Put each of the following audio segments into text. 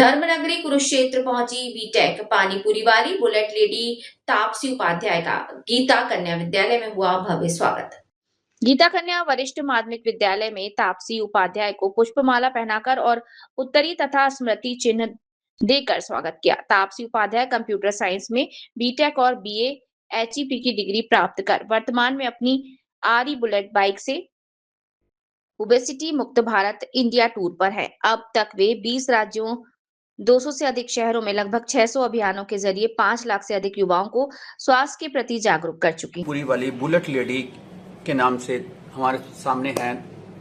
धर्मनगरी कुरुक्षेत्र पहुंची बीटेक पानीपुरी वाली bullet lady Taapsee Upadhyay का गीता कन्या विद्यालय में हुआ भव्य स्वागत। गीता कन्या वरिष्ठ माध्यमिक विद्यालय में तापसी उपाध्याय को पुष्पमाला पहनाकर और उत्तरी तथा स्मृति चिन्ह देकर स्वागत किया। तापसी उपाध्याय कंप्यूटर साइंस में बीटेक और बीए एचईपी की डिग्री प्राप्त कर वर्तमान में अपनी आरी बुलेट बाइक से ओबेसिटी मुक्त भारत इंडिया टूर पर है। अब तक वे 20 राज्यों 200 से अधिक शहरों में लगभग 600 अभियानों के जरिए 5 लाख से अधिक युवाओं को स्वास्थ्य के प्रति जागरूक कर चुकी हैं। पूरी वाली बुलेट लेडी के नाम से हमारे सामने हैं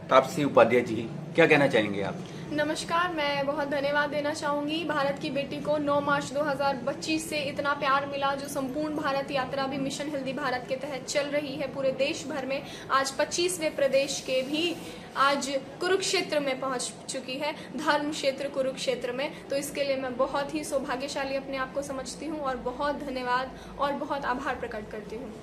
तापसी उपाध्याय जी, क्या कहना चाहेंगे आप? नमस्कार, मैं बहुत धन्यवाद देना चाहूँगी भारत की बेटी को 9 मार्च 2025 से इतना प्यार मिला, जो संपूर्ण भारत यात्रा भी मिशन हेल्दी भारत के तहत चल रही है पूरे देश भर में। आज 25वें प्रदेश के भी आज कुरुक्षेत्र में पहुंच चुकी है, धर्म क्षेत्र कुरुक्षेत्र में। तो इसके लिए मैं बहुत ही सौभाग्यशाली अपने आप को समझती हूँ और बहुत धन्यवाद और बहुत आभार प्रकट करती हूँ।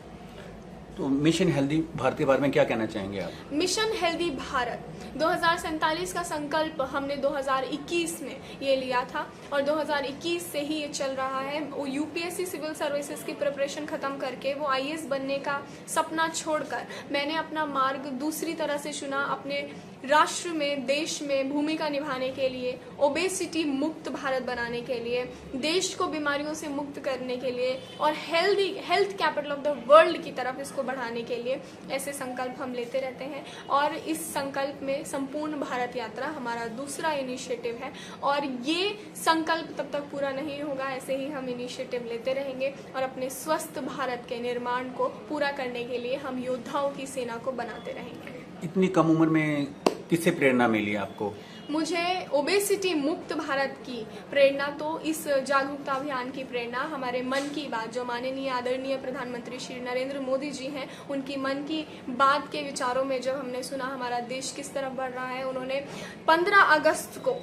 तो मिशन हेल्दी भारत के बारे में क्या कहना चाहेंगे आप? मिशन हेल्दी भारत 2047 का संकल्प हमने 2021 में ये लिया था और 2021 से ही ये चल रहा है। वो यूपीएससी सिविल सर्विसेज की प्रिपरेशन खत्म करके वो आईएएस बनने का सपना छोड़कर मैंने अपना मार्ग दूसरी तरह से चुना, अपने राष्ट्र में, देश में भूमिका निभाने के लिए, ओबेसिटी मुक्त भारत बनाने के लिए, देश को बीमारियों से मुक्त करने के लिए और health capital of the world की तरफ इसको बढ़ाने के लिए ऐसे संकल्प हम लेते रहते हैं। और इस संकल्प में संपूर्ण भारत यात्रा हमारा दूसरा इनिशिएटिव है और ये संकल्प तब तक पूरा नहीं होगा, ऐसे ही हम इनिशिएटिव लेते रहेंगे और अपने स्वस्थ भारत के निर्माण को पूरा करने के लिए हम योद्धाओं की सेना को बनाते रहेंगे। इतनी कम उम्र में किससे प्रेरणा मिली आपको? मुझे ओबेसिटी मुक्त भारत की प्रेरणा, तो इस जागरूकता अभियान की प्रेरणा हमारे मन की बात, जो माननीय आदरणीय प्रधानमंत्री श्री नरेंद्र मोदी जी हैं, उनकी मन की बात के विचारों में जब हमने सुना हमारा देश किस तरफ बढ़ रहा है, उन्होंने 15 अगस्त को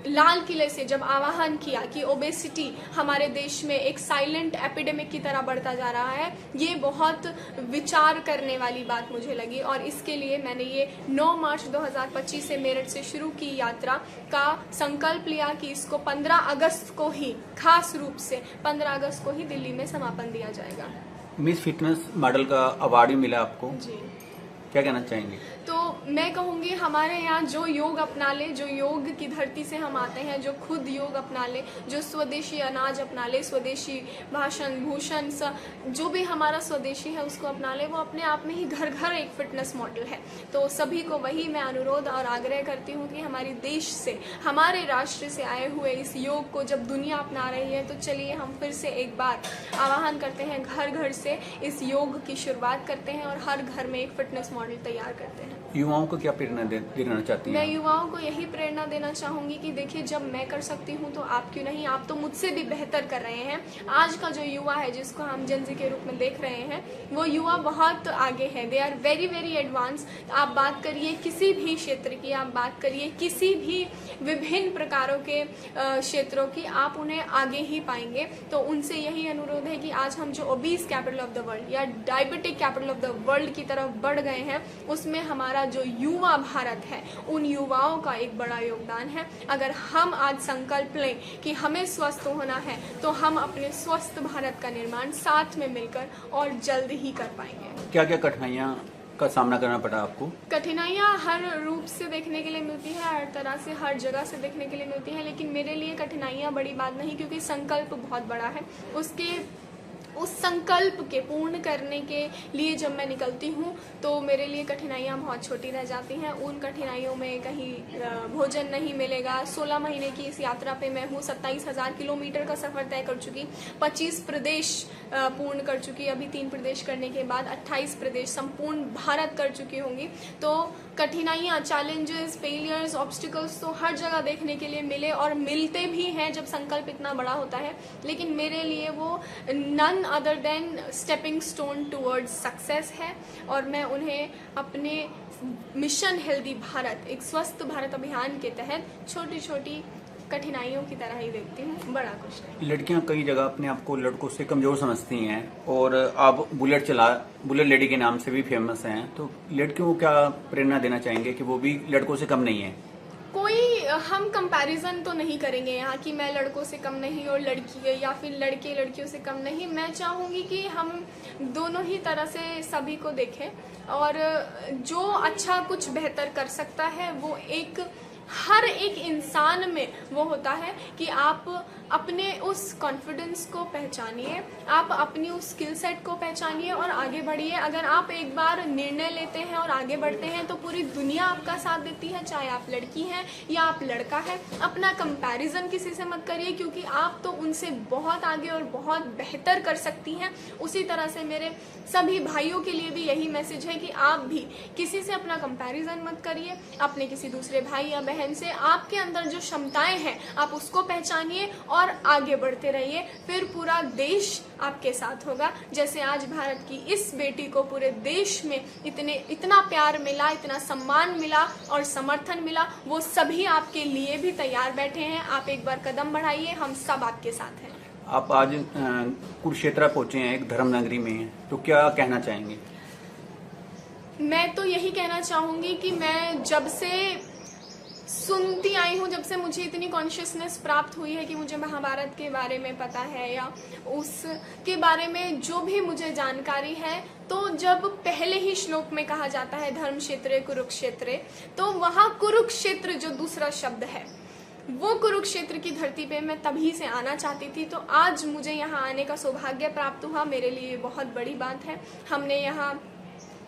लाल किले से जब आह्वान किया कि ओबेसिटी हमारे देश में एक साइलेंट एपिडेमिक की तरह बढ़ता जा रहा है, ये बहुत विचार करने वाली बात मुझे लगी और इसके लिए मैंने ये 9 मार्च 2025 से मेरठ से शुरू की यात्रा का संकल्प लिया कि इसको 15 अगस्त को ही, खास रूप से 15 अगस्त को ही दिल्ली में समापन दिया जाएगा। मिस फिटनेस मॉडल का अवार्ड भी मिला आपको जी, क्या कहना चाहेंगे? तो मैं कहूँगी हमारे यहाँ जो योग अपना ले, जो योग की धरती से हम आते हैं, जो खुद योग अपना ले, जो स्वदेशी अनाज अपना ले, स्वदेशी भाषण भूषण जो भी हमारा स्वदेशी है उसको अपना ले, वो अपने आप में ही घर घर एक फिटनेस मॉडल है। तो सभी को वही मैं अनुरोध और आग्रह करती हूँ कि हमारे देश से, हमारे राष्ट्र से आए हुए इस योग को जब दुनिया अपना रही है, तो चलिए हम फिर से एक बार आह्वान करते हैं, घर घर से इस योग की शुरुआत करते हैं और हर घर में एक फिटनेस मॉडल तैयार करते हैं। युवाओं को क्या प्रेरणा देना चाहती हैं? मैं युवाओं को यही प्रेरणा देना चाहूंगी कि देखिए, जब मैं कर सकती हूँ तो आप क्यों नहीं, आप तो मुझसे भी बेहतर कर रहे हैं। आज का जो युवा है, जिसको हम जेनजी के रूप में देख रहे हैं, वो युवा बहुत आगे है, they are very very advance. आप बात करिए किसी भी क्षेत्र की, आप बात करिए किसी भी विभिन्न प्रकारों के क्षेत्रों की, आप उन्हें आगे ही पाएंगे। तो उनसे यही अनुरोध है कि आज हम जो obese capital of the world या diabetic capital of the world की तरफ बढ़ गए हैं, उसमें हमारा जो युवा भारत है, उन युवाओं का एक बड़ा योगदान है। अगर हम आज संकल्प लें कि हमें स्वस्थ होना है, तो हम अपने स्वस्थ भारत का निर्माण साथ में मिलकर और जल्द ही कर पाएंगे। क्या क्या कठिनाइयाँ का सामना करना पड़ा आपको? कठिनाइयाँ हर रूप से देखने के लिए मिलती है, हर तरह से, हर जगह से देखने के लिए मिलती है, लेकिन मेरे लिए कठिनाइयाँ बड़ी बात नहीं, क्योंकि संकल्प बहुत बड़ा है। उस संकल्प के पूर्ण करने के लिए जब मैं निकलती हूँ तो मेरे लिए कठिनाइयाँ बहुत छोटी रह जाती हैं। उन कठिनाइयों में कहीं भोजन नहीं मिलेगा। 16 महीने की इस यात्रा पे मैं हूँ, 27,000 किलोमीटर का सफ़र तय कर चुकी, 25 प्रदेश पूर्ण कर चुकी, अभी 3 प्रदेश करने के बाद 28 प्रदेश संपूर्ण भारत कर चुकी होंगी। तो कठिनाइयाँ, चैलेंजेस, फेलियर्स, ऑब्स्टिकल्स तो हर जगह देखने के लिए मिले और मिलते भी हैं जब संकल्प इतना बड़ा होता है, लेकिन मेरे लिए वो none other than stepping stone towards success है और मैं उन्हें अपने मिशन हेल्दी भारत, एक स्वस्थ भारत अभियान के तहत छोटी छोटी कठिनाइयों की तरह ही देखती हूँ, बड़ा कुछ नहीं। लड़कियां कई जगह अपने आप को लड़कों से कमजोर समझती हैं और आप बुलेट लेडी के नाम से भी फेमस हैं, तो लड़कियों को क्या प्रेरणा देना चाहेंगे कि वो भी लड़कों से कम नहीं है? कोई हम कंपैरिजन तो नहीं करेंगे यहाँ कि मैं लड़कों से कम नहीं और लड़की या फिर लड़के लड़कियों से कम नहीं। मैं चाहूँगी कि हम दोनों ही तरह से सभी को देखें और जो अच्छा कुछ बेहतर कर सकता है वो हर एक इंसान में वो होता है कि आप अपने उस कॉन्फिडेंस को पहचानिए, आप अपनी उस स्किल सेट को पहचानिए और आगे बढ़िए। अगर आप एक बार निर्णय लेते हैं और आगे बढ़ते हैं तो पूरी दुनिया आपका साथ देती है, चाहे आप लड़की हैं या आप लड़का है। अपना कंपैरिजन किसी से मत करिए क्योंकि आप तो उनसे बहुत आगे और बहुत बेहतर कर सकती हैं। उसी तरह से मेरे सभी भाइयों के लिए भी यही मैसेज है कि आप भी किसी से अपना कंपैरिजन मत करिए, अपने किसी दूसरे भाई या बहन से। आपके अंदर जो क्षमताएं हैं आप उसको पहचानिए और आगे बढ़ते रहिए, फिर पूरा देश आपके साथ होगा। जैसे आज भारत की इस बेटी को पूरे देश में इतना प्यार मिला, इतना सम्मान मिला और समर्थन मिला, वो सभी आपके लिए भी तैयार बैठे हैं। आप एक बार कदम बढ़ाइए, हम सब आपके साथ हैं। आप आज कुरुक्षेत्र पहुंचे हैं, एक धर्म नगरी में हैं, तो क्या कहना चाहेंगे? मैं तो यही कहना चाहूंगी कि मैं जब से सुनती आई हूँ, जब से मुझे इतनी कॉन्शियसनेस प्राप्त हुई है कि मुझे महाभारत के बारे में पता है या उसके बारे में जो भी मुझे जानकारी है, तो जब पहले ही श्लोक में कहा जाता है धर्म क्षेत्रे कुरुक्षेत्रे, तो वहाँ कुरुक्षेत्र जो दूसरा शब्द है वो कुरुक्षेत्र की धरती पे मैं तभी से आना चाहती थी। तो आज मुझे यहाँ आने का सौभाग्य प्राप्त हुआ, मेरे लिए बहुत बड़ी बात है। हमने यहाँ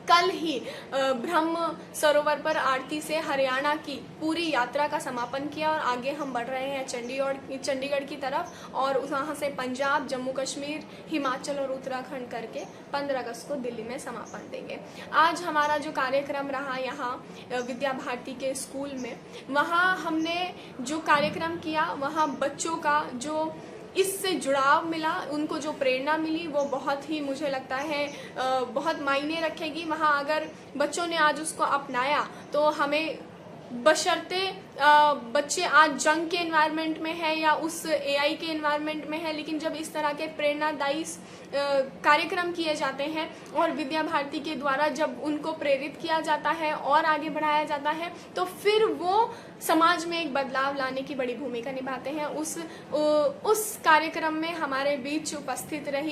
कल ही ब्रह्म सरोवर पर आरती से हरियाणा की पूरी यात्रा का समापन किया और आगे हम बढ़ रहे हैं चंडीगढ़ की तरफ और वहाँ से पंजाब, जम्मू कश्मीर, हिमाचल और उत्तराखंड करके 15 अगस्त को दिल्ली में समापन देंगे। आज हमारा जो कार्यक्रम रहा यहाँ विद्या भारती के स्कूल में, वहाँ हमने जो कार्यक्रम किया वहाँ बच्चों का जो इससे जुड़ाव मिला, उनको जो प्रेरणा मिली वो बहुत ही मुझे लगता है बहुत मायने रखेगी। वहाँ अगर बच्चों ने आज उसको अपनाया तो हमें बशर्ते बच्चे आज जंग के एनवायरनमेंट में है या उस एआई के एनवायरनमेंट में है, लेकिन जब इस तरह के प्रेरणादायी कार्यक्रम किए जाते हैं और विद्या भारती के द्वारा जब उनको प्रेरित किया जाता है और आगे बढ़ाया जाता है तो फिर वो समाज में एक बदलाव लाने की बड़ी भूमिका निभाते हैं। उस कार्यक्रम में हमारे बीच उपस्थित रही